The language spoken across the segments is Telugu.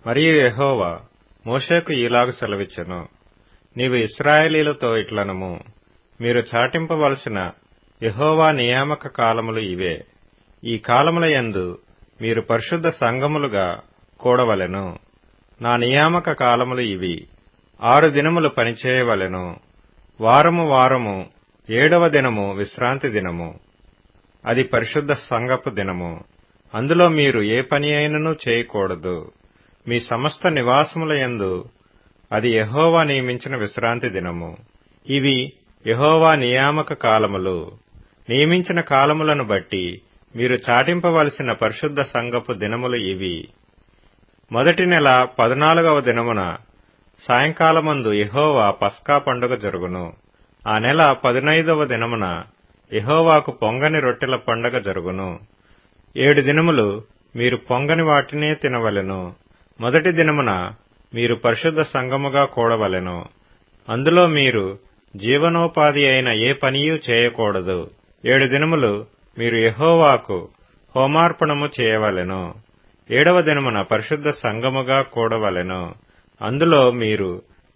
మరియు యెహోవా మోషేకు ఈలాగు సెలవిచ్చెను, నీవు ఇశ్రాయేలీయులతో ఇట్లనుము, మీరు చాటింపవలసిన యెహోవా నియామక కాలములు ఇవే. ఈ కాలముల యందు మీరు పరిశుద్ధ సంఘములుగా కూడవలెను. నా నియామక కాలములు ఇవి: 6 దినములు పనిచేయవలెను. వారము వారము 7వ దినము విశ్రాంతి దినము. అది పరిశుద్ధ సంఘపు దినము. అందులో మీరు ఏ పని అయినను చేయకూడదు. మీ సమస్త నివాసముల యందు అది యెహోవా నియమించిన విశ్రాంతి దినము. ఇవి యెహోవా నియామక కాలములు. నియమించిన కాలములను బట్టి మీరు చాటింపవలసిన పరిశుద్ధ సంఘపు దినములు ఇవి: మొదటి నెల 14వ దినమున సాయంకాలమందు యెహోవా పస్కా పండుగ జరుగును. ఆ నెల 15వ దినమున యెహోవాకు పొంగని రొట్టెల పండుగ జరుగును. 7 దినములు మీరు పొంగని వాటినే తినవలెను. మొదటి దినమున మీరు పరిశుద్ధ సంఘముగా కూడవలెను. అందులో మీరు జీవనోపాధి అయిన ఏ పనియూ చేయకూడదు. 7 దినములు మీరు యెహోవాకు హోమార్పణము చేయవలెను. 7వ దినమున పరిశుద్ధ సంఘముగా కూడవలెను. అందులో మీరు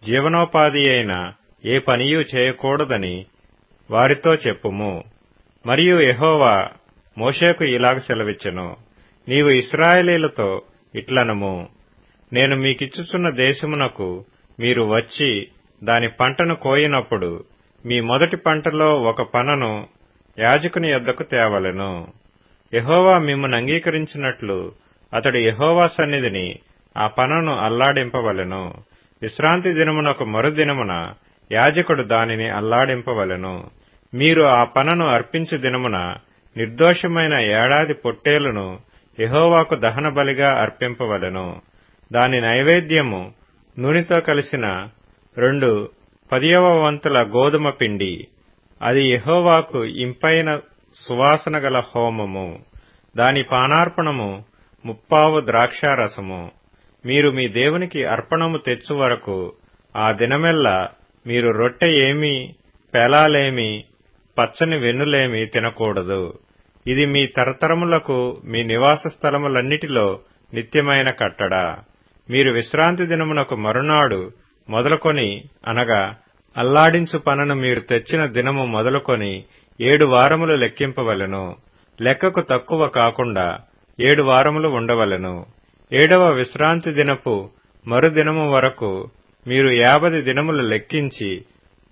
జీవనోపాధి అయిన ఏ పనియూ చేయకూడదని వారితో చెప్పుము. మరియు యెహోవా మోషేకు ఇలాగ సెలవిచ్చెను, నీవు ఇశ్రాయేలీయులతో ఇట్లనుము, నేను మీకిచ్చుచున్న దేశమునకు మీరు వచ్చి దాని పంటను కోయినప్పుడు మీ మొదటి పంటలో ఒక పనను యాజకుని యొద్దకు తేవలెను. యెహోవా మిమ్మును అంగీకరించినట్లు అతడు యెహోవా సన్నిధిని ఆ పనను అల్లాడింపవలెను. విశ్రాంతి దినమునకు మరుదినమున యాజకుడు దానిని అల్లాడింపవలెను. మీరు ఆ పనను అర్పించు దినమున నిర్దోషమైన ఏడాది పొట్టేలును యెహోవాకు దహన బలిగా అర్పింపవలెను. దాని నైవేద్యము నూనెతో కలిసిన 2 10వ వంతుల గోదుమ పిండి. అది యెహోవాకు ఇంపైన సువాసన గల హోమము. దాని పానార్పణము 30 ద్రాక్షారసము. మీరు మీ దేవునికి అర్పణము తెచ్చు వరకు ఆ దినమెల్లా మీరు రొట్టె ఏమీ, పేలాలేమి, పచ్చని వెన్నులేమి తినకూడదు. ఇది మీ తరతరములకు మీ నివాస స్థలములన్నిటిలో నిత్యమైన కట్టడ. మీరు విశ్రాంతి దినమునకు మరునాడు మొదలుకొని, అనగా అల్లాడించు పనను మీరు తెచ్చిన దినము మొదలుకొని 7 వారములు లెక్కింపవలెను. లెక్కకు తక్కువ కాకుండా 7 వారములు ఉండవలెను. 7వ విశ్రాంతి దినపు మరుదినము వరకు మీరు 50 దినములు లెక్కించి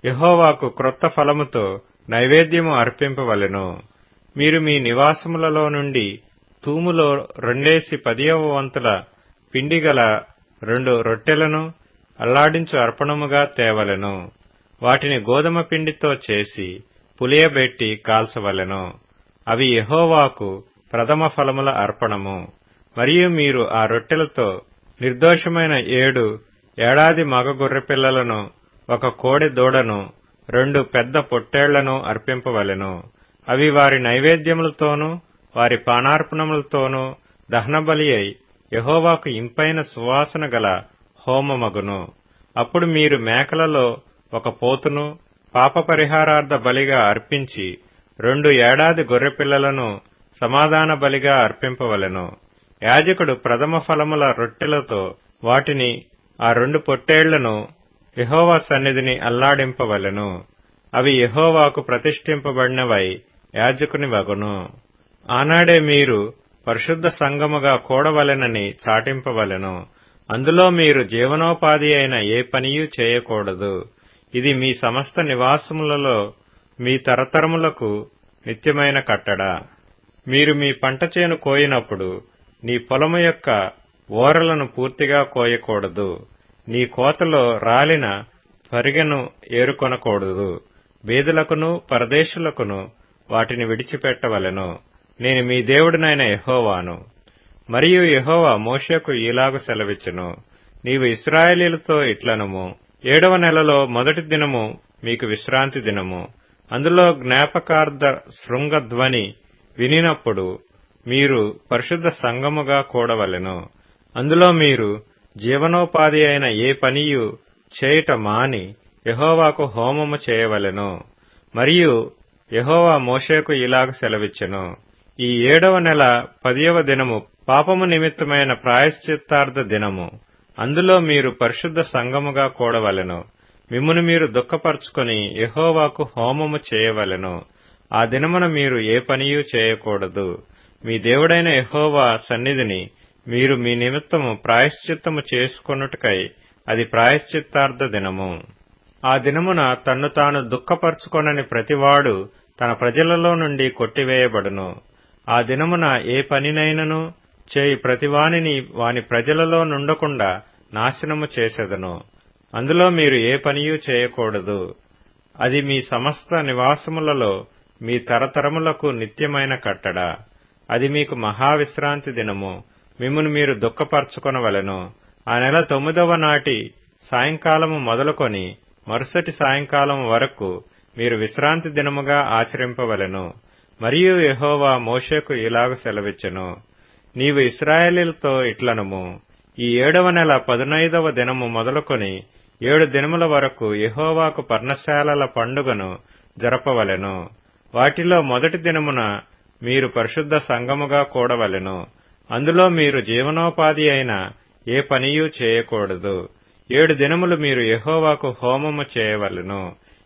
యెహోవాకు క్రొత్త ఫలముతో నైవేద్యము అర్పింపవలెను. మీరు మీ నివాసములలో నుండి తూములో 2/10వ వంతుల పిండి గల 2 రొట్టెలను అల్లాడించు అర్పణముగా తేవలెను. వాటిని గోధుమ పిండితో చేసి పులియబెట్టి కాల్చవలెను. అవి యెహోవాకు ప్రథమ ఫలముల అర్పణము. మరియు మీరు ఆ రొట్టెలతో నిర్దోషమైన 7 ఏడాది మగ గొర్రెపిల్లలను, 1 కోడె దూడను, 2 పెద్ద పొట్టేళ్లను అర్పింపవలెను. అవి వారి నైవేద్యములతోనూ వారి పానార్పణములతోనూ దహనబలి అయి యెహోవాకు ఇంపైన సువాసన గల హోమమగును. అప్పుడు మీరు మేకలలో 1 పోతును పాప పరిహారార్థ బలిగా అర్పించి 2 ఏడాది గొర్రెపిల్లలను సమాధాన బలిగా అర్పింపవలెను. యాజకుడు ప్రథమ ఫలముల రొట్టెలతో వాటిని, ఆ 2 పొట్టేళ్లను యెహోవా సన్నిధిని అల్లాడింపవలెను. అవి యెహోవాకు ప్రతిష్ఠింపబడినవై యాజకుని వగును. ఆనాడే మీరు పరిశుద్ధ సంఘముగా కూడవలెనని చాటింపవలెను. అందులో మీరు జీవనోపాధి అయిన ఏ పనియూ చేయకూడదు. ఇది మీ సమస్త నివాసములలో మీ తరతరములకు నిత్యమైన కట్టడ. మీరు మీ పంట చేను కోయినప్పుడు నీ పొలము యొక్క ఓరలను పూర్తిగా కోయకూడదు. నీ కోతలో రాలిన పరిగెను ఏరుకొనకూడదు. బీదలకును పరదేశులకును వాటిని విడిచిపెట్టవలెను. నేను మీ దేవుడినైన యెహోవాను. మరియు యెహోవా మోషేకు ఈలాగు సెలవిచ్చెను, నీవు ఇశ్రాయేలీయులతో ఇట్లనుము, 7వ నెలలో మొదటి దినము మీకు విశ్రాంతి దినము. అందులో జ్ఞాపకార్థ శృంగధ్వని వినినప్పుడు మీరు పరిశుద్ధ సంఘముగా కూడవలెను. అందులో మీరు జీవనోపాధి అయిన ఏ పనియు చేయుట మాని యెహోవాకు హోమము చేయవలెను. మరియు యెహోవా మోషేకు ఇలాగ సెలవిచ్చెను, ఈ 7వ నెల 10వ దినము పాపము నిమిత్తమైన ప్రాయశ్చిత్తార్థ దినము. అందులో మీరు పరిశుద్ధ సంఘముగా కూడవలెను. మిమ్మును మీరు దుఃఖపరచుకొని యెహోవాకు హోమము చేయవలెను. ఆ దినమున మీరు ఏ పనియూ చేయకూడదు. మీ దేవుడైన యెహోవా సన్నిధిని మీరు మీ నిమిత్తము ప్రాయశ్చిత్తము చేసుకొనుటకై అది ప్రాయశ్చిత్తార్థ దినము. ఆ దినమున తన్ను తాను దుఃఖపరచుకొనని ప్రతివాడు తన ప్రజలలో నుండి కొట్టివేయబడును. ఆ దినమున ఏ పనినైనను చేయి ప్రతివానిని వాని ప్రజలలో నుండకుండా నాశనము చేసెదను. అందులో మీరు ఏ పనియూ చేయకూడదు. అది మీ సమస్త నివాసములలో మీ తరతరములకు నిత్యమైన కట్టడ. అది మీకు మహావిశ్రాంతి దినము. మిమ్మును మీరు దుఃఖపరచుకొనవలెను. ఆ నెల 9వ నాటి సాయంకాలము మొదలుకొని మరుసటి సాయంకాలం వరకు మీరు విశ్రాంతి దినముగా ఆచరింపవలెను. మరియు యెహోవా మోషేకు ఇలాగ సెలవిచ్చెను, నీవు ఇశ్రాయేలీయులతో ఇట్లనుము, ఈ 7వ నెల 15వ దినము మొదలుకొని 7 దినముల వరకు యెహోవాకు పర్ణశాలల పండుగను జరపవలెను. వాటిలో మొదటి దినమున మీరు పరిశుద్ధ సంఘముగా కూడవలెను. అందులో మీరు జీవనోపాధి అయిన ఏ పనియూ చేయకూడదు. 7 దినములు మీరు యెహోవాకు హోమము చేయవలెను.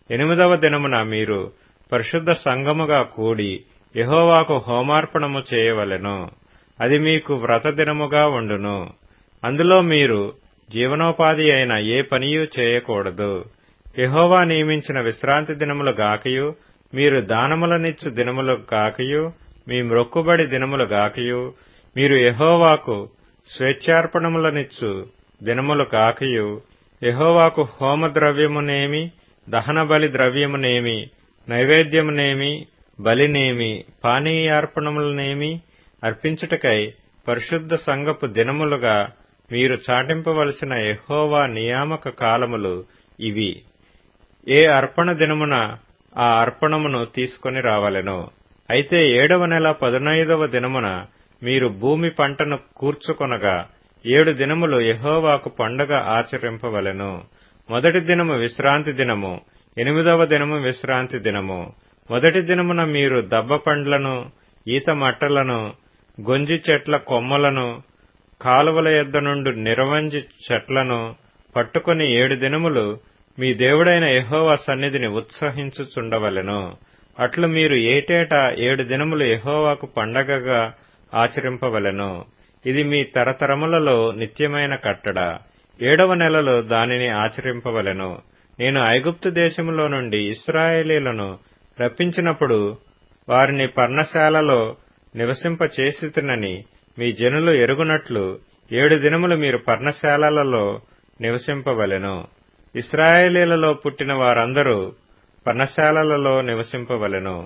8వ దినమున మీరు పరిశుద్ధ సంఘముగా కూడి యెహోవాకు హోమార్పణము చేయవలెను. అది మీకు వ్రత దినముగా ఉండును. అందులో మీరు జీవనోపాధి అయిన ఏ పనియూ చేయకూడదు. యెహోవా నియమించిన విశ్రాంతి దినములు గాకయు, మీరు దానములనిచ్చు దినములు గాకయు, మీ మ్రొక్కుబడి దినములు గాకయు, మీరు యెహోవాకు స్వేచ్ఛార్పణములనిచ్చు దినములు కాకయు, యెహోవాకు హోమద్రవ్యమునేమి, దహనబలి ద్రవ్యమునేమి, నైవేద్యమునేమి, బలినేమి, పానీయార్పణములనేమి అర్పించుటకై పరిశుద్ధ సంఘపు దినములుగా మీరు చాటింపవలసిన యెహోవా నియామక కాలములు ఇవి. ఏ అర్పణ దినమున ఆ అర్పణమును తీసుకొని రావలెను. అయితే 7వ నెల 15వ దినమున మీరు భూమి పంటను కూర్చుకొనగా 7 దినములు యెహోవాకు పండుగ ఆచరింపవలెను. మొదటి దినము విశ్రాంతి దినము, 8వ దినము విశ్రాంతి దినము. మొదటి దినమున మీరు దబ్బ పండ్లను, ఈత మట్టలను, గొంజి చెట్ల కొమ్మలను, కాలువల యొద్ద నుండి నిరవంజి చెట్లను పట్టుకొని 7 దినములు మీ దేవుడైన యెహోవా సన్నిధిని ఉత్సహించుచుండవలెను. అట్లు మీరు ఏటేటా 7 దినములు యెహోవాకు పండగగా ఆచరింపవలెను. ఇది మీ తరతరములలో నిత్యమైన కట్టడ. 7వ నెలలో దానిని ఆచరింపవలెను. నేను ఐగుప్తు దేశములో నుండి ఇశ్రాయేలీయులను రప్పించినప్పుడు వారిని పర్ణశాలలో నివసింపచేసితినని మీ జనులు ఎరుగునట్లు 7 దినములు మీరు పర్ణశాలలలో నివసింపవలెను. ఇశ్రాయేలీయులలో పుట్టిన వారందరూ పర్ణశాలలలో నివసింపవలెను.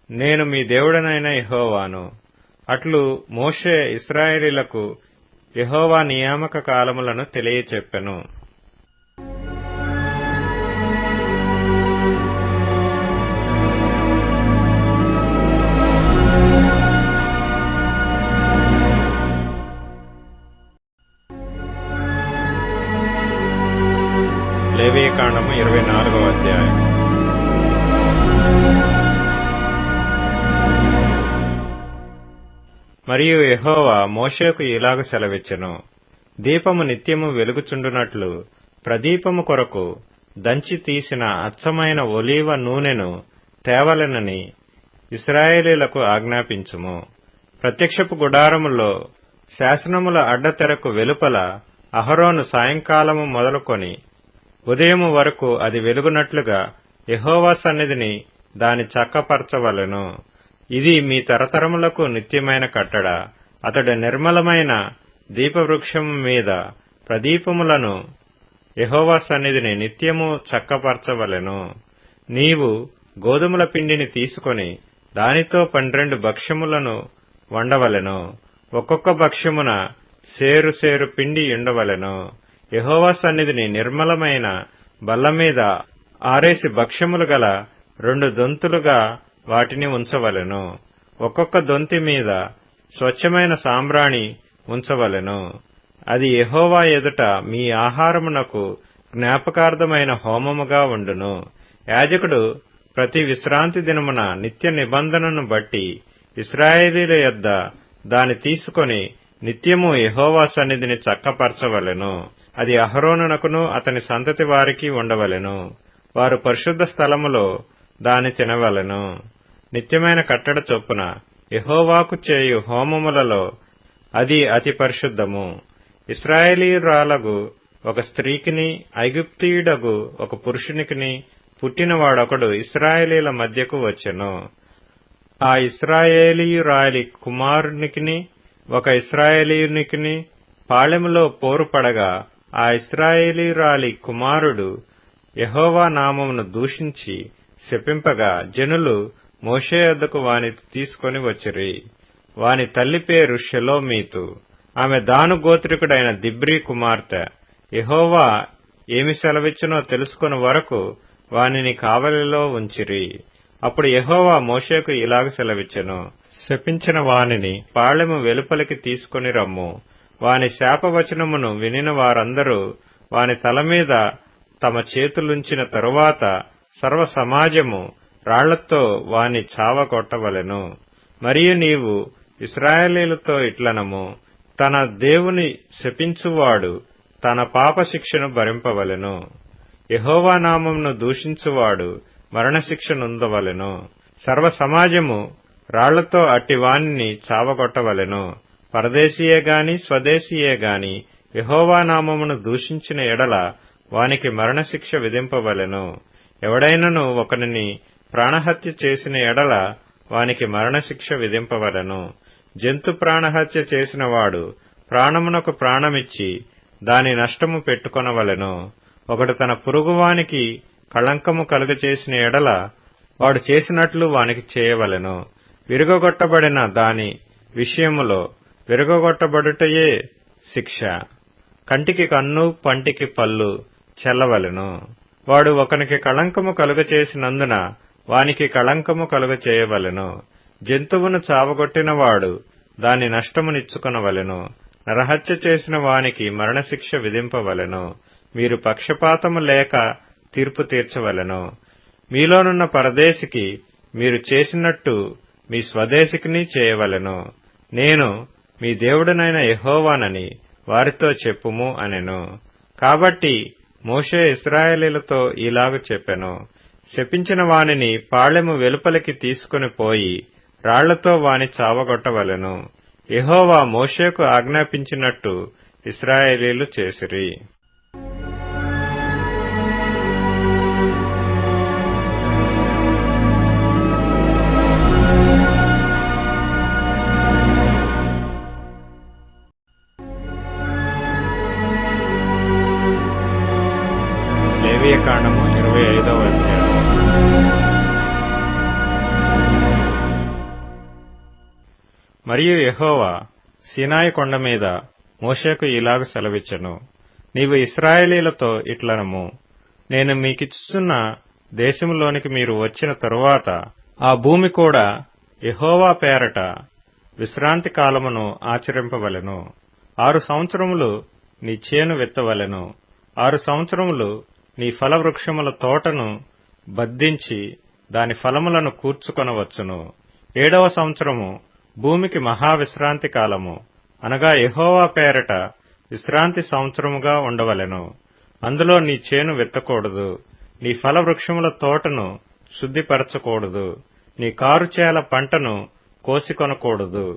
నేను మీ దేవుడనైన యెహోవాను. అట్లు మోషే ఇశ్రాయేలీయులకు యెహోవా నియామక కాలములను తెలియచెప్పెను. లేవీకాండము 24వ అధ్యాయం. మరియు యెహోవా మోషేకు ఇలాగ సెలవిచ్చెను, దీపము నిత్యము వెలుగుచుండునట్లు ప్రదీపము కొరకు దంచి తీసిన అచ్చమైన ఒలీవ నూనెను తేవలెనని ఇశ్రాయేలీయులకు ఆజ్ఞాపించుము. ప్రత్యక్షపు గుడారములో శాసనముల అడ్డతెరకు వెలుపల అహరోను సాయంకాలము మొదలుకొని ఉదయము వరకు అది వెలుగునట్లుగా యెహోవా సన్నిధిని దాని చక్కపరచవలెను. ఇది మీ తరతరములకు నిత్యమైన కట్టడ. అతడు నిర్మలమైన దీపవృక్షము మీద ప్రదీపములను యెహోవా సన్నిధిని నిత్యము చక్కపరచవలెను. నీవు గోధుమల పిండిని తీసుకొని దానితో 12 భక్ష్యములను వండవలెను. ఒక్కొక్క భక్ష్యమున సేరు సేరు పిండి ఉండవలెను. యెహోవా సన్నిధిని నిర్మలమైన బల్ల మీద 6 భక్ష్యములు గల 2 దొంతులుగా వాటిని ఉంచవలెను. ఒక్కొక్క దొంతి మీద స్వచ్ఛమైన సాంబ్రాణి ఉంచవలెను. అది యెహోవా ఎదుట మీ ఆహారమునకు జ్ఞాపకార్థమైన హోమముగా ఉండును. యాజకుడు ప్రతి విశ్రాంతి దినమున నిత్య నిబంధనను బట్టి ఇశ్రాయేలీయుల యొద్ద దాని తీసుకొని నిత్యము యెహోవా సన్నిధిని చక్కపరచవలెను. అది అహరోనునకును అతని సంతతి వారికి ఉండవలెను. వారు పరిశుద్ధ స్థలములో దాని తినవలెను. నిత్యమైన కట్టడ చొప్పున యెహోవాకు చేయు హోమములలో అది అతి పరిశుద్ధము. ఇశ్రాయేలీయురాలగు ఒక స్త్రీకిని ఐగుప్తీయుడగు ఒక పురుషునికిని పుట్టినవాడొకడు ఇశ్రాయేలీల మధ్యకు వచ్చెను. ఆ ఇశ్రాయేలీయురాలి కుమారునికిని ఒక ఇశ్రాయేలీయునికిని పాళెములో పోరు పడగా ఆ ఇశ్రాయేలీయురాలి కుమారుడు యెహోవా నామమును దూషించి శపింపగా జనులు మోషే యొద్దకు వాని తీసుకొని వచ్చిరి. వాని తల్లి పేరు షెలోమీతు. ఆమె దాను గోత్రికుడైన దిబ్రీ కుమార్తె. యెహోవా ఏమి సెలవిచ్చునో తెలుసుకుని వరకు వానిని కావలిలో ఉంచిరి. అప్పుడు యెహోవా మోషేకు ఇలాగ సెలవిచ్చెను, శపించిన వానిని పాళెము వెలుపలికి తీసుకొని రమ్ము. వాని శాపవచనమును వినిన వారందరూ వాని తల మీద తమ చేతులుంచిన తరువాత సర్వ సమాజము రాళ్లతో వాని చావగొట్టవలెను. మరియు నీవు ఇశ్రాయేలీయులతో ఇట్లనము, తన దేవుని శపించువాడు తన పాప శిక్షను భరింపవలెను. యెహోవా నామమును దూషించువాడు మరణశిక్ష నొందవలెను. సర్వ సమాజము రాళ్లతో అట్టి వానిని చావగొట్టవలెను. పరదేశీయే గాని స్వదేశీయే గాని యెహోవా నామమును దూషించిన ఎడల వానికి మరణశిక్ష విధింపవలెను. ఎవడైనను ఒకనిని ప్రాణహత్య చేసిన ఎడల వానికి మరణశిక్ష విధింపవలెను. జంతు ప్రాణహత్య చేసిన వాడు ప్రాణమునకు ప్రాణమిచ్చి దాని నష్టము పెట్టుకొనవలెను. ఒకడు తన పొరుగువానికి కళంకము కలుగచేసిన ఎడల వాడు చేసినట్లు వానికి చేయవలెను. విరుగగొట్టబడిన దాని విషయములో విరుగగొట్టబడుటయే శిక్ష. కంటికి కన్ను పంటికి పళ్ళు చెల్లవలెను. వాడు ఒకనికి కళంకము కలుగచేసినందున వానికి కళంకము కలుగచేయవలెను. జంతువును చావగొట్టినవాడు దాని నష్టమునిచ్చుకొనవలెను. నరహత్య చేసిన వానికి మరణశిక్ష విధింపవలెను. మీరు పక్షపాతము లేక తీర్పు తీర్చవలెను. మీలోనున్న పరదేశికి మీరు చేసినట్టు మీ స్వదేశికిని చేయవలెను. నేను మీ దేవుడనైన యెహోవానని వారితో చెప్పుము అనెను. కాబట్టి మోషే ఇశ్రాయేలీయులతో ఇలాగ చెప్పెను, శపించిన వానిని పాళెము వెలుపలికి తీసుకుని పోయి రాళ్లతో వాని చావగొట్టవలెను. యెహోవా మోషేకు ఆజ్ఞాపించినట్టు ఇశ్రాయేలీయులు చేసిరి. లేవియకాండము 25వ అధ్యాయం. మరియు యెహోవా సీనాయి కొండ మీద మోషేకు ఇలాగ సెలవిచ్చెను, నీవు ఇశ్రాయేలీయులతో ఇట్లనము, నేను మీకిచ్చుచున్న దేశములోనికి మీరు వచ్చిన తరువాత ఆ భూమి కూడా యెహోవా పేరట విశ్రాంతి కాలమును ఆచరింపవలెను. 6 సంవత్సరములు నీ చేను విత్తవలెను. 6 సంవత్సరములు నీ ఫలవృక్షముల తోటను బద్దించి దాని ఫలములను కూర్చుకొనవచ్చును. 7వ సంవత్సరము భూమికి మహావిశ్రాంతి కాలము, అనగా యెహోవా పేరట విశ్రాంతి సంవత్సరముగా ఉండవలెను. అందులో నీ చేను విత్తకూడదు, నీ ఫలవృక్షముల తోటను శుద్ధిపరచకూడదు, నీ కారుచేల పంటను కోసికొనకూడదు,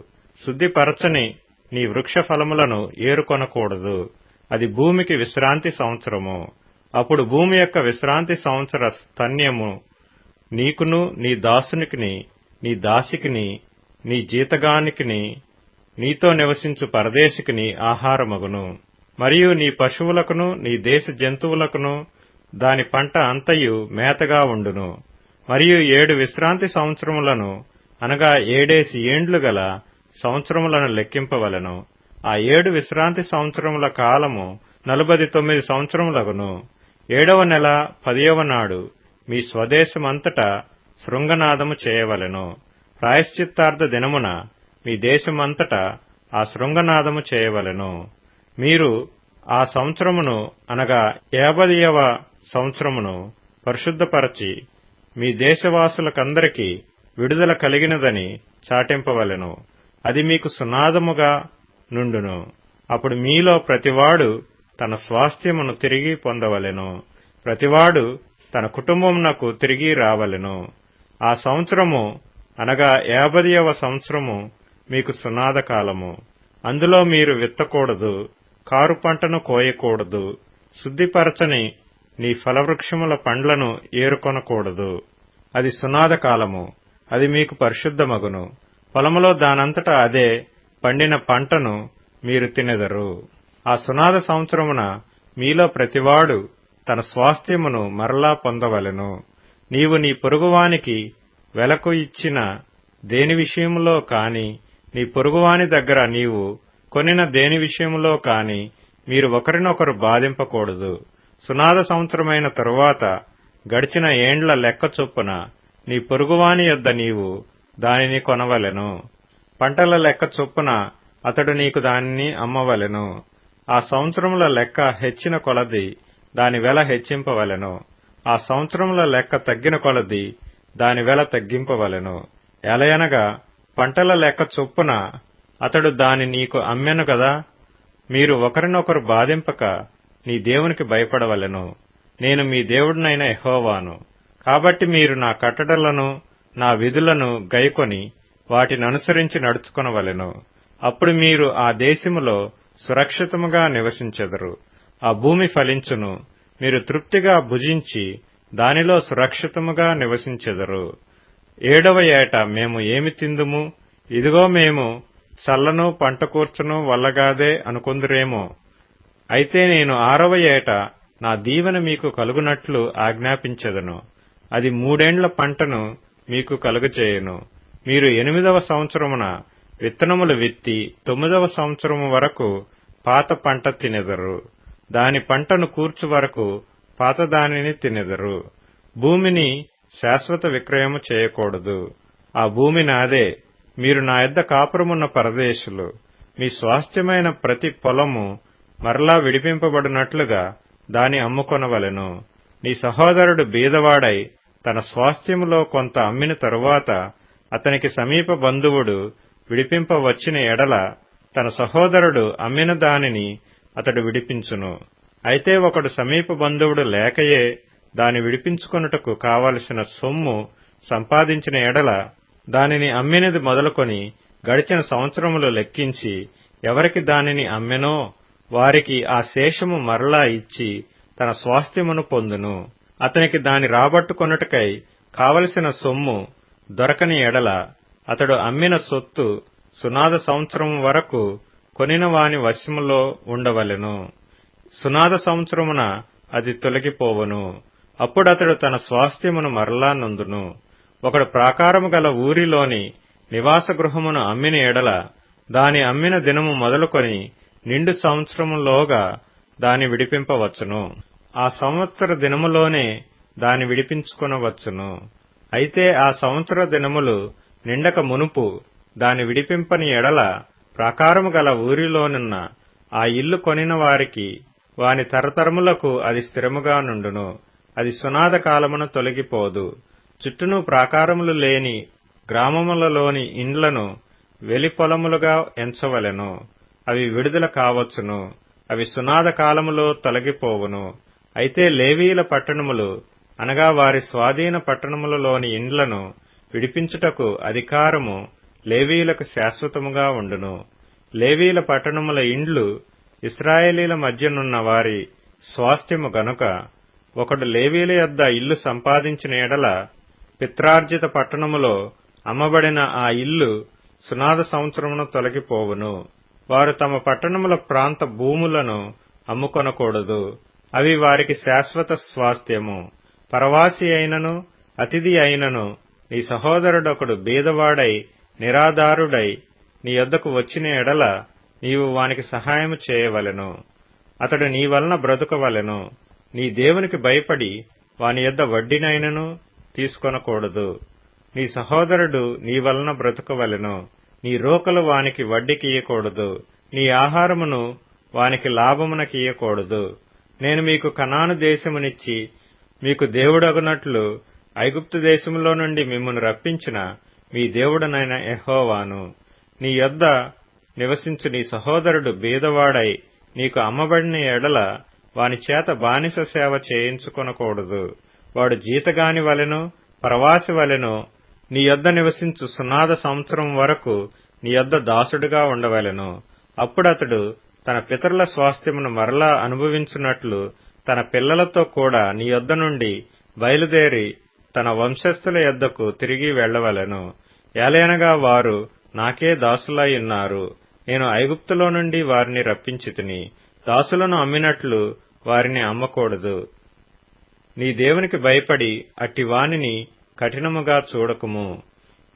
శుద్ధిపరచని నీ వృక్ష ఫలములను ఏరుకొనకూడదు. అది భూమికి విశ్రాంతి సంవత్సరము. అప్పుడు భూమి యొక్క విశ్రాంతి సంవత్సర స్తన్యము నీకును నీ దాసునికిని నీ దాసికిని నీ జీతగానికిని నీతో నివసించు పరదేశికిని ఆహారమగును. మరియు నీ పశువులకును నీ దేశ జంతువులకును దాని పంట అంతయు మేతగా ఉండును. మరియు 7 విశ్రాంతి సంవత్సరములను, అనగా 7 ఏండ్లు గల సంవత్సరములను లెక్కింపవలెను. ఆ 7 విశ్రాంతి సంవత్సరముల కాలము 49 సంవత్సరములగును. 7వ నెల 10వ నాడు మీ స్వదేశమంతటా శృంగనాదము చేయవలెను. ప్రాయశ్చిత్తార్థ దినమున మీ దేశమంతటా ఆ శృంగనాదము చేయవలెను. మీరు ఆ సంవత్సరమును, అనగా 50వ సంవత్సరమును పరిశుద్ధపరచి మీ దేశవాసులకందరికీ విడుదల కలిగినదని చాటింపవలెను. అది మీకు సునాదముగా నుండును. అప్పుడు మీలో ప్రతివాడు తన స్వాస్థ్యమును తిరిగి పొందవలెను. ప్రతివాడు తన కుటుంబమునకు తిరిగి రావలెను. ఆ సంవత్సరము అనగా 50వ సంవత్సరము మీకు సునాద కాలము. అందులో మీరు విత్తకూడదు, కారు పంటను కోయకూడదు, శుద్ధిపరచని నీ ఫలవృక్షముల పండ్లను ఏరుకొనకూడదు. అది సునాద కాలము. అది మీకు పరిశుద్ధమగును. పొలములో దానంతటా అదే పండిన పంటను మీరు తినెదరు. ఆ సునాద సంవత్సరమున మీలో ప్రతివాడు తన స్వాస్థ్యమును మరలా పొందవలెను. నీవు నీ పొరుగువానికి వెలకు ఇచ్చిన దేని విషయములో కాని, నీ పొరుగువాని దగ్గర నీవు కొనిన దేని విషయములో కాని మీరు ఒకరినొకరు బాధింపకూడదు. సునాద సంవత్సరమైన తరువాత గడిచిన ఏండ్ల లెక్క చొప్పున నీ పొరుగువాని యొద్ద నీవు దానిని కొనవలెను. పంటల లెక్క చొప్పున అతడు నీకు దానిని అమ్మవలెను. ఆ సంవత్సరముల లెక్క హెచ్చిన కొలది దాని వెల హెచ్చింపవలెను. ఆ సంవత్సరముల లెక్క తగ్గిన కొలది దాని వెల తగ్గింపవలెను. ఎలయనగా పంటల లెక్క చొప్పున అతడు దాని నీకు అమ్మెను గదా. మీరు ఒకరినొకరు బాధింపక నీ దేవునికి భయపడవలెను. నేను మీ దేవుడినైన యెహోవాను. కాబట్టి మీరు నా కట్టడలను నా విధులను గైకొని వాటిననుసరించి నడుచుకొనవలెను. అప్పుడు మీరు ఆ దేశములో సురక్షితముగా నివసించెదరు. ఆ భూమి ఫలించును. మీరు తృప్తిగా భుజించి దానిలో సురక్షితముగా నివసించెదరు. 7వ ఏట మేము ఏమి తిందుము? ఇదిగో మేము చల్లను పంట కూర్చను వల్లగాదే అనుకొందురేమో. అయితే నేను 6వ ఏట నా దీవెన మీకు కలుగునట్లు ఆజ్ఞాపించెదను. అది 3 ఏండ్ల పంటను మీకు కలుగచేయును. మీరు 8వ సంవత్సరమున విత్తనములు విత్తి 9వ సంవత్సరము వరకు పాత పంట తినెదరు. దాని పంటను కూర్చు వరకు పాత దానిని తినెదరు. భూమిని శాశ్వత విక్రయము చేయకూడదు. ఆ భూమి నాదే. మీరు నా యొద్ద కాపురమున్న పరదేశులు. మీ స్వాస్థ్యమైన ప్రతి పొలము మరలా విడిపింపబడినట్లుగా దాని అమ్ముకొనవలెను. నీ సహోదరుడు బీదవాడై తన స్వాస్థ్యములో కొంత అమ్మిన తరువాత అతనికి సమీప బంధువుడు విడిపింపవచ్చిన ఎడల తన సహోదరుడు అమ్మిన దానిని అతడు విడిపించును. అయితే ఒకడు సమీప బంధువుడు లేకయే దాని విడిపించుకొనుటకు కావలసిన సొమ్ము సంపాదించిన ఎడల దానిని అమ్మినది మొదలుకొని గడిచిన సంవత్సరములు లెక్కించి ఎవరికి దానిని అమ్మెనో వారికి ఆ శేషము మరలా ఇచ్చి తన స్వాస్థ్యమును పొందును. అతనికి దాని రాబట్టుకొనుటకై కావలసిన సొమ్ము దొరకని ఎడల అతడు అమ్మిన సొత్తు సునాద సంవత్సరము వరకు కొనిన వాని వశములో ఉండవలెను. సునాద సంవత్సరమున అది తొలగిపోవును. అప్పుడతడు తన స్వాస్థ్యమును మరలా నొందును. ఒకడు ప్రాకారము గల ఊరిలోని నివాస గృహమును అమ్మిన ఎడల దాని అమ్మిన దినము మొదలుకొని నిండు సంవత్సరములోగా దాని విడిపింపవచ్చును. ఆ సంవత్సర దినములోనే దాని విడిపించుకొనవచ్చును. అయితే ఆ సంవత్సర దినములు నిండక మునుపు దాని విడిపింపని ఎడల ప్రాకారము గల ఊరిలోనున్న ఆ ఇల్లు కొనిన వారికి వాని తరతరములకు అది స్థిరముగా నుండును. అది సునాద కాలమున తొలగిపోదు. చుట్టూను ప్రాకారములు లేని గ్రామములలోని ఇండ్లను వెలిపొలములుగా ఎంచవలెను. అవి విడుదల కావచ్చును. అవి సునాద కాలములో తొలగిపోవును. అయితే లేవీయుల పట్టణములు అనగా వారి స్వాధీన పట్టణములలోని ఇండ్లను విడిపించుటకు అధికారము లేవీయులకు శాశ్వతముగా ఉండును. లేవీయుల పట్టణముల ఇండ్లు ఇశ్రాయేలీల మధ్యనున్న వారి స్వాస్థ్యము గనుక ఒకడు లేవీయుల యొద్ద ఇల్లు సంపాదించిన ఎడల పిత్రార్జిత పట్టణములో అమ్మబడిన ఆ ఇల్లు సునాద సంవత్సరమున తొలగిపోవును. వారు తమ పట్టణముల ప్రాంత భూములను అమ్ముకొనకూడదు. అవి వారికి శాశ్వత స్వాస్థ్యము. పరవాసి అయినను అతిథి అయినను నీ సహోదరుడొకడు బీదవాడై నిరాధారుడై నీ యొద్దకు వచ్చిన ఎడల నీవు వానికి సహాయము చేయవలెను. అతడు నీ వలన బ్రతుకవలెను. నీ దేవునికి భయపడి వాని యొద్ద వడ్డీనైనను తీసుకొనకూడదు. నీ సహోదరుడు నీ వలన బ్రతుకవలెను. నీ రోకలు వానికి వడ్డీకియ్యకూడదు. నీ ఆహారమును వానికి లాభమునకియ్యకూడదు. నేను మీకు కనాను దేశమునిచ్చి మీకు దేవుడగునట్లు ఐగుప్తు దేశములో నుండి మిమ్మును రప్పించిన మీ దేవుడనైన యెహోవాను. నీ యొద్ద నివసించు నీ సహోదరుడు బీదవాడై నీకు అమ్మబడిన ఎడల వాని చేత బానిస సేవ చేయించుకొనకూడదు. వాడు జీతగాని వలెను ప్రవాసి వలెను నీ యొద్ద నివసించు సునాద సంవత్సరం వరకు నీ యొద్ద దాసుడుగా ఉండవలెను. అప్పుడతడు తన పితరుల స్వాస్థ్యమును మరలా అనుభవించున్నట్లు తన పిల్లలతో కూడా నీ యొద్ద నుండి బయలుదేరి తన వంశస్థుల యొద్దకు తిరిగి వెళ్లవలెను. ఏలయనగా వారు నాకే దాసులై ఉన్నారు. నేను ఐగుప్తులో నుండి వారిని రప్పించితిని. దాసులను అమ్మినట్లు వారిని అమ్మకూడదు. నీ దేవునికి భయపడి అట్టి వానిని కఠినముగా చూడకుము.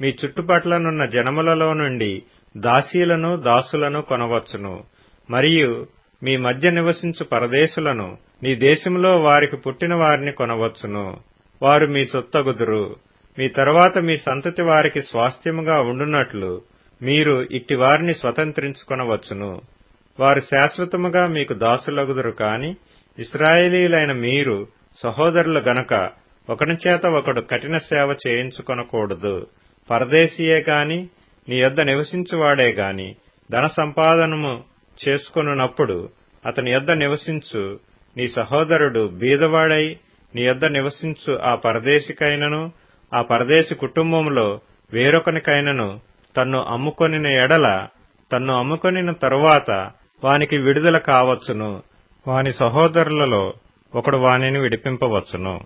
మీ చుట్టుపట్లనున్న జనములలో నుండి దాసీలను దాసులను కొనవచ్చును. మరియు మీ మధ్య నివసించు పరదేశులను నీ దేశంలో వారికి పుట్టిన వారిని కొనవచ్చును. వారు మీ సొత్తగుదురు. మీ తరువాత మీ సంతతి వారికి స్వాస్థ్యముగా ఉండునట్లు మీరు ఇట్టి వారిని స్వతంత్రించుకొనవచ్చును. వారు శాశ్వతముగా మీకు దాసులగుదురు. కాని ఇశ్రాయేలీలైన మీరు సహోదరులు గనక ఒకని చేత ఒకడు కఠిన సేవ చేయించుకొనకూడదు. పరదేశీయే గాని నీ యొద్ద నివసించువాడే గాని ధన సంపాదనము చేసుకొనున్నప్పుడు అతని యొద్ద నివసించు నీ సహోదరుడు బీదవాడై నీ యొద్ద నివసించు ఆ పరదేశికైనను ఆ పరదేశి కుటుంబంలో వేరొకనికైనను తన్ను అమ్ముకొనిన ఎడల తన్ను అమ్ముకొనిన తరువాత వానికి విడుదల కావచ్చును. వాని సహోదరులలో ఒకడు వానిని విడిపింపవచ్చును.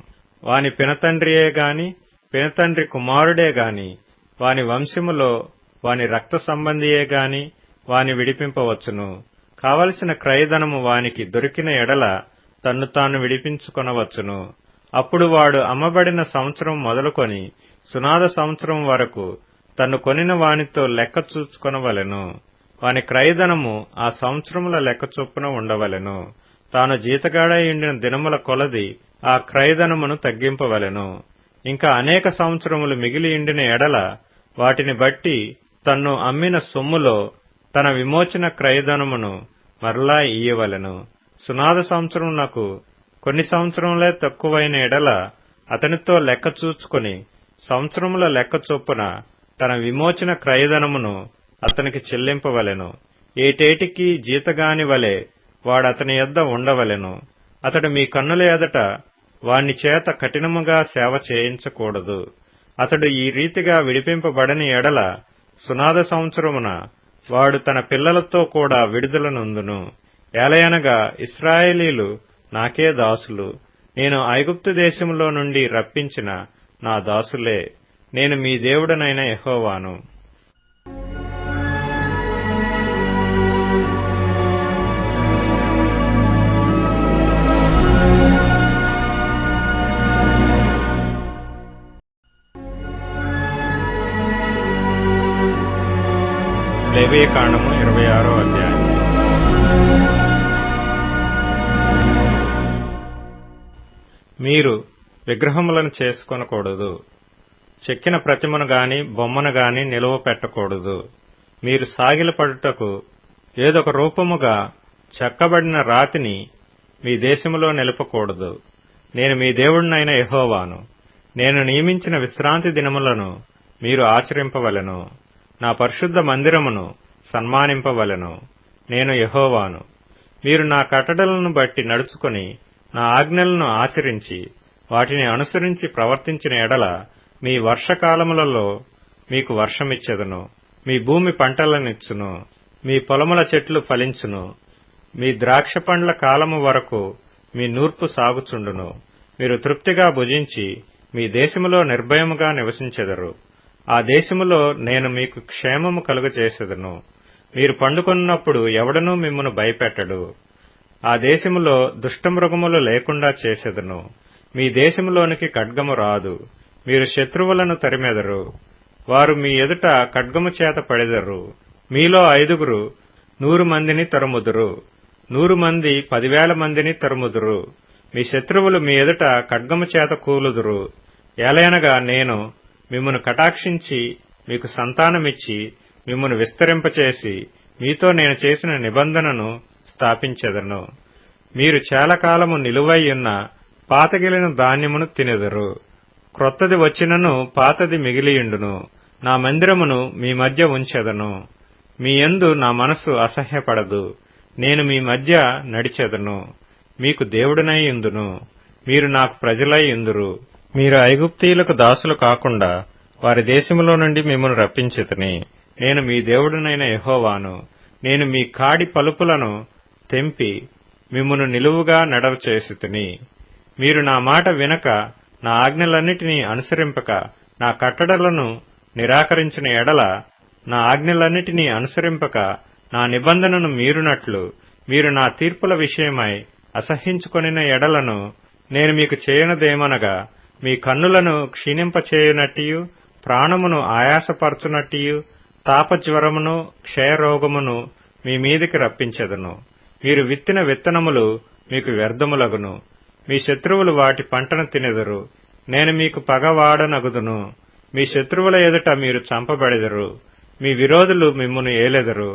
వాని పినతండ్రియే గాని పినతండ్రి కుమారుడే గాని వాని వంశములో వాని రక్త సంబంధియే గాని వాని విడిపింపవచ్చును. కావలసిన క్రయధనము వానికి దొరికిన ఎడల తన్ను తాను విడిపించుకొనవచ్చును. అప్పుడు వాడు అమ్మబడిన సంవత్సరం మొదలుకొని సునాద సంవత్సరం వరకు తన్ను కొనిన వానితో లెక్క చూచుకొనవలెను. వాని క్రయధనము ఆ సంవత్సరముల లెక్క చొప్పున ఉండవలెను. తాను జీతగాడై ఉండిన దినముల కొలది ఆ క్రయధనమును తగ్గింపవలెను. ఇంకా అనేక సంవత్సరములు మిగిలి ఉండిన ఎడల వాటిని బట్టి తన్ను అమ్మిన సొమ్ములో తన విమోచన క్రయధనమును మరలా ఇయ్యవలెను. సునాద సంవత్సరమునకు కొన్ని సంవత్సరములే తక్కువైన ఎడల అతనితో లెక్క చూచుకొని సంవత్సరముల లెక్క చొప్పున తన విమోచన క్రయధనమును అతనికి చెల్లింపవలెను. ఏటేటికి జీతగాని వలె వాడతని యొద్ద ఉండవలెను. అతడు మీ కన్నుల ఎదుట వాని చేత కఠినముగా సేవ చేయించకూడదు. అతడు ఈ రీతిగా విడిపింపబడని ఎడల సునాద సంవత్సరమున వాడు తన పిల్లలతో కూడా విడుదల నొందును. ఏలయనగా ఇశ్రాయేలీలు నాకే దాసులు. నేను ఐగుప్తు దేశములో నుండి రప్పించిన నా దాసులే. నేను మీ దేవుడనైన యెహోవాను. లేవీయకాండము 26వ అధ్యాయం. మీరు విగ్రహములను చేసుకొనకూడదు. చెక్కిన ప్రతిమను గాని బొమ్మను గాని నిలువ పెట్టకూడదు. మీరు సాగిలపడుటకు ఏదొక రూపముగా చెక్కబడిన రాతిని మీ దేశములో నిలపకూడదు. నేను మీ దేవుడినైన యెహోవాను. నేను నియమించిన విశ్రాంతి దినములను మీరు ఆచరింపవలెను. నా పరిశుద్ధ మందిరమును సన్మానింపవలెను. నేను యెహోవాను. మీరు నా కట్టడలను బట్టి నడుచుకొని నా ఆజ్ఞలను ఆచరించి వాటిని అనుసరించి ప్రవర్తించిన ఎడల మీ వర్షకాలములలో మీకు వర్షమిచ్చెదను. మీ భూమి పంటలనిచ్చును. మీ పొలముల చెట్లు ఫలించును. మీ ద్రాక్ష పండ్ల కాలము వరకు మీ నూర్పు సాగుచుండును. మీరు తృప్తిగా భుజించి మీ దేశములో నిర్భయముగా నివసించెదరు. ఆ దేశములో నేను మీకు క్షేమము కలుగజేసెదను. మీరు పండుకొన్నప్పుడు ఎవడనూ మిమ్మును భయపెట్టడు. ఆ దేశములో దుష్టమృగములు లేకుండా చేసెదను. మీ దేశములోనికి ఖడ్గము రాదు. మీరు శత్రువులను తరిమెదరు. వారు మీ ఎదుట ఖడ్గము చేత పడెదరు. మీలో 5 100 మందిని తరుముదురు. 100 మంది 10,000 మందిని తరుముదురు. మీ శత్రువులు మీ ఎదుట ఖడ్గము చేత కూలుదురు. ఏలయనగా నేను మిమ్మును కటాక్షించి మీకు సంతానమిచ్చి మిమ్మును విస్తరింపచేసి మీతో నేను చేసిన నిబంధనను స్థాపించెదను. మీరు చాలా కాలము నిలువైయున్న పాతగిలిన ధాన్యమును తినెదరు. క్రొత్తది వచ్చినను పాతది మిగిలియుండును. నా మందిరమును మీ మధ్య ఉంచెదను. మీ యందు నా మనస్సు అసహ్యపడదు. నేను మీ మధ్య నడిచెదను. మీకు దేవుడనై యుందును. మీరు నాకు ప్రజలై యుందురు. మీరు ఐగుప్తీయులకు దాసులు కాకుండా వారి దేశములో నుండి మిమ్మల్ని రప్పించితిని. నేను మీ దేవుడనైన యెహోవాను. నేను మీ కాడి పలుపులను తెంపి మిమ్మును నిలువుగా నడవచేసితిని. మీరు నా మాట వినక నా ఆజ్ఞలన్నిటినీ అనుసరింపక నా కట్టడలను నిరాకరించిన ఎడల, నా ఆజ్ఞలన్నిటినీ అనుసరింపక నా నిబంధనను మీరునట్లు మీరు నా తీర్పుల విషయమై అసహ్యించుకొనిన ఎడలను నేను మీకు చేయనదేమనగా, మీ కన్నులను క్షీణింపచేయునట్టియు ప్రాణమును ఆయాసపరచునట్టియు తాపజ్వరమును క్షయరోగమును మీ మీదికి రప్పించెదను. మీరు విత్తిన విత్తనములు మీకు వ్యర్థములగును. మీ శత్రువులు వాటి పంటను తినెదరు. నేను మీకు పగవాడనగుదును. మీ శత్రువుల ఎదుట మీరు చంపబడెదరు. మీ విరోధులు మిమ్మును ఏలెదరు.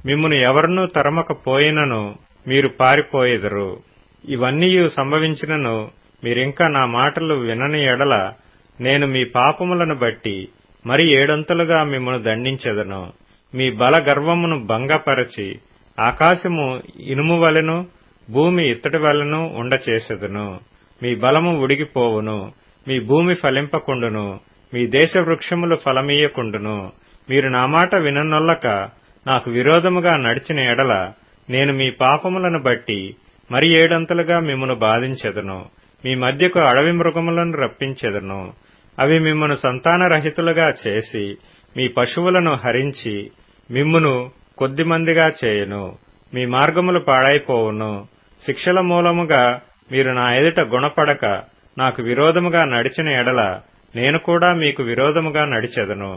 మిమ్మును ఎవరినూ తరమకపోయినను మీరు పారిపోయెదరు. ఇవన్నీయు సంభవించినను మీరింకా నా మాటలు వినని ఎడల, నేను మీ పాపములను బట్టి మరి 7 మిమ్మను దండించెదను. మీ బల గర్వమును భంగపరచి ఆకాశము ఇనుము వలెను భూమి ఇత్తడి వలెను ఉండచేసెదను. మీ బలము ఉడిగిపోవును. మీ భూమి ఫలింపకుండును. మీ దేశ వృక్షములు ఫలమీయకుండును. మీరు నా మాట విననొల్లక నాకు విరోధముగా నడిచిన ఎడల, నేను మీ పాపములను బట్టి మరి 7 మిమ్మును బాధించెదను. మీ మధ్యకు అడవి మృగములను రప్పించెదను. అవి మిమ్మును సంతానరహితులుగా చేసి మీ పశువులను హరించి మిమ్మును కొద్దిమందిగా చేయును. మీ మార్గములు పాడైపోవును. శిక్షల మూలముగా మీరు నా ఎదుట గుణపడక నాకు విరోధముగా నడిచిన ఎడల, నేను కూడా మీకు విరోధముగా నడిచెదను.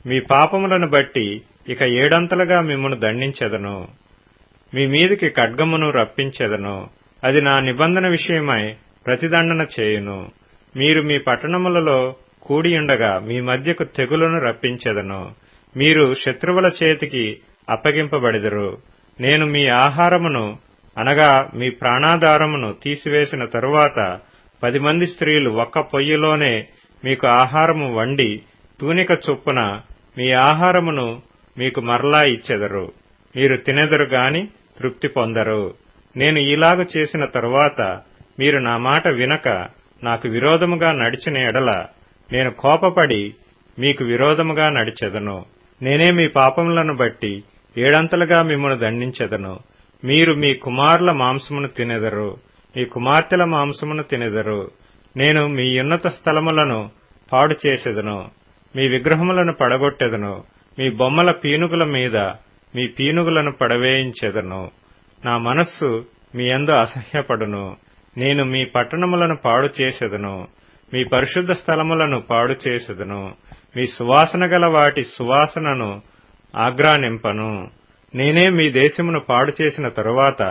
మీ పాపములను బట్టి ఇక 7 మిమ్మును దండించెదను. మీ మీదికి ఖడ్గమును రప్పించెదను. అది నా నిబంధన విషయమై ప్రతిదండన చేయును. మీరు మీ పట్టణములలో కూడియుండగా మీ మధ్యకు తెగులను రప్పించెదను. మీరు శత్రువుల చేతికి అప్పగింపబడెదరు. నేను మీ ఆహారమును అనగా మీ ప్రాణాధారమును తీసివేసిన తరువాత 10 స్త్రీలు ఒక్క పొయ్యిలోనే మీకు ఆహారము వండి తూనిక చొప్పున మీ ఆహారమును మీకు మరలా ఇచ్చెదరు. మీరు తినెదరు గాని తృప్తి పొందరు. నేను ఇలాగు చేసిన తరువాత మీరు నా మాట వినక నాకు విరోధముగా నడిచిన ఎడల, నేను కోపపడి మీకు విరోధముగా నడిచెదను. నేనే మీ పాపములను బట్టి 7 మిమ్మల్ని దండించెదను. మీరు మీ కుమారుల మాంసమును తినెదరు. మీ కుమార్తెల మాంసమును తినెదరు. నేను మీ ఉన్నత స్థలములను పాడు చేసెదను. మీ విగ్రహములను పడగొట్టెదను. మీ బొమ్మల పీనుగుల మీద మీ పీనుగులను పడవేయించెదను. నా మనస్సు మీ యందు అసహ్యపడును. నేను మీ పట్టణములను పాడు చేసెదను. మీ పరిశుద్ధ స్థలములను పాడు చేసెదను. మీ సువాసన గల వాటి సువాసనను ఆగ్రానింపను. నేనే మీ దేశమును పాడు చేసిన తరువాత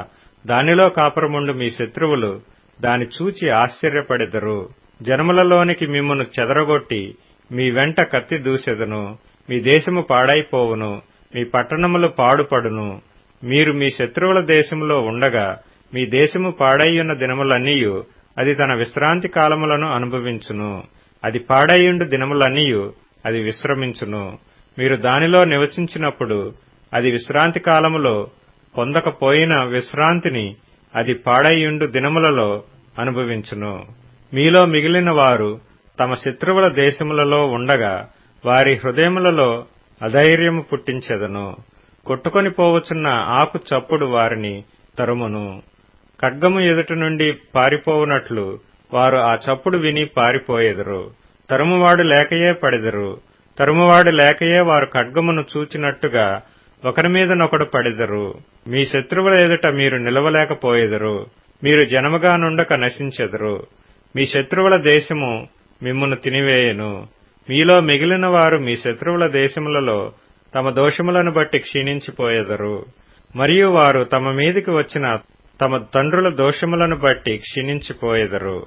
దానిలో కాపురముండు మీ శత్రువులు దాని చూచి ఆశ్చర్యపడెదరు. జనములలోనికి మిమ్మును చెదరగొట్టి మీ వెంట కత్తి దూసెదను. మీ దేశము పాడైపోవును. మీ పట్టణములు పాడుపడును. మీరు మీ శత్రువుల దేశములో ఉండగా మీ దేశము పాడైయున్న దినములన్నీయు అది తన విశ్రాంతి కాలములను అనుభవించును. అది పాడైయుండు దినములన్నీయు అది విశ్రమించును. మీరు దానిలో నివసించినప్పుడు అది విశ్రాంతి కాలములో పొందకపోయిన విశ్రాంతిని అది పాడైయుండు దినములలో అనుభవించును. మీలో మిగిలిన వారు తమ శత్రువుల దేశములలో ఉండగా వారి హృదయములలో అధైర్యము పుట్టించెదను. కొట్టుకొని పోవచున్న ఆకు చప్పుడు వారిని తరుమును. ఖడ్గము ఎదుట నుండి పారిపోవునట్లు వారు ఆ చప్పుడు విని పారిపోయెదరు. తరుమువాడు లేకయే పడెదరు. తరుమువాడు లేకయే వారు ఖడ్గమును చూచినట్టుగా ఒకరి మీదనొకడు పడెదరు. మీ శత్రువుల ఎదుట మీరు నిలవలేకపోయెదరు. మీరు జనముగా నుండక నశించెదరు. మీ శత్రువుల దేశము మిమ్మును తినివేయను. మీలో మిగిలిన వారు మీ శత్రువుల దేశములలో తమ దోషములను బట్టి క్షీణించిపోయెదరు. మరియు వారు తమ మీదికి వచ్చిన తమ తండ్రుల దోషములను బట్టి క్షీణించిపోయెదరు.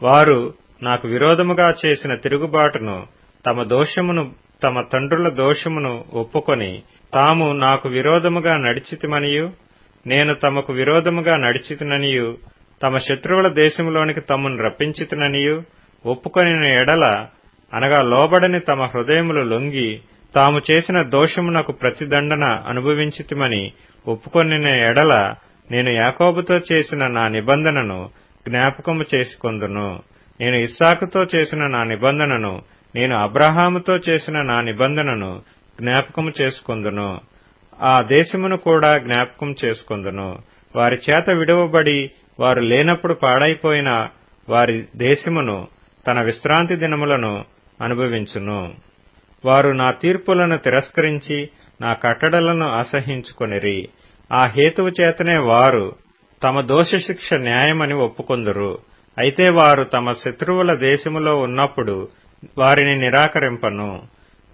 వారు నాకు విరోధముగా చేసిన తిరుగుబాటును తమ తండ్రుల దోషమును ఒప్పుకొని తాము నాకు విరోధముగా నడిచితిమనియు నేను తమకు విరోధముగా నడిచితిననియు తమ శత్రువుల దేశములోనికి తమను రప్పించితిననియు ఒప్పుకొనిన ఎడల అనగా లోబడని తమ హృదయములు లొంగి తాము చేసిన దోషమునకు ప్రతిదండన అనుభవించితిమని ఒప్పుకొనిన ఎడల నేను యాకోబుతో చేసిన నా నిబంధనను జ్ఞాపకము చేసుకొందును. నేను ఇస్సాకుతో చేసిన నా నిబంధనను, నేను అబ్రహాముతో చేసిన నా నిబంధనను జ్ఞాపకము చేసుకొందును. ఆ దేశమును కూడా జ్ఞాపకం చేసుకొందును. వారి చేత విడువబడి వారు లేనప్పుడు పాడైపోయిన వారి దేశమును తన విశ్రాంతి దినములను అనుభవించును. వారు నా తీర్పులను తిరస్కరించి నా కట్టడలను అసహ్యించుకొనిరి. ఆ హేతువు చేతనే వారు తమ దోషశిక్ష న్యాయమని ఒప్పుకొందురు. అయితే వారు తమ శత్రువుల దేశములో ఉన్నప్పుడు వారిని నిరాకరింపను.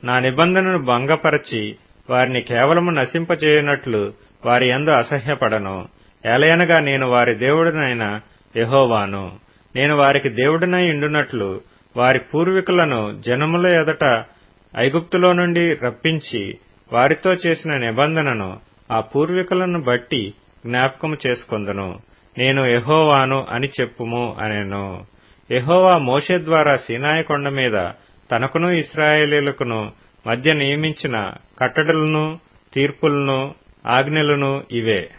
నా నిబంధనను భంగపరచి వారిని కేవలము నశింపజేయునట్లు వారి యందు అసహ్యపడను. ఏలయనగా నేను వారి దేవుడనైన యెహోవాను. నేను వారికి దేవుడనై ఉండునట్లు వారి పూర్వీకులను జనముల ఎదుట ఐగుప్తులో నుండి రప్పించి వారితో చేసిన నిబంధనను ఆ పూర్వీకులను బట్టి జ్ఞాపకము చేసుకొందును. నేను యెహోవాను అని చెప్పుము అనెను. యెహోవా మోషే ద్వారా సీనాయి కొండ మీద తనకును ఇశ్రాయేలీయులకును మధ్య నియమించిన కట్టడలను, తీర్పులను, ఆజ్ఞలను ఇవే.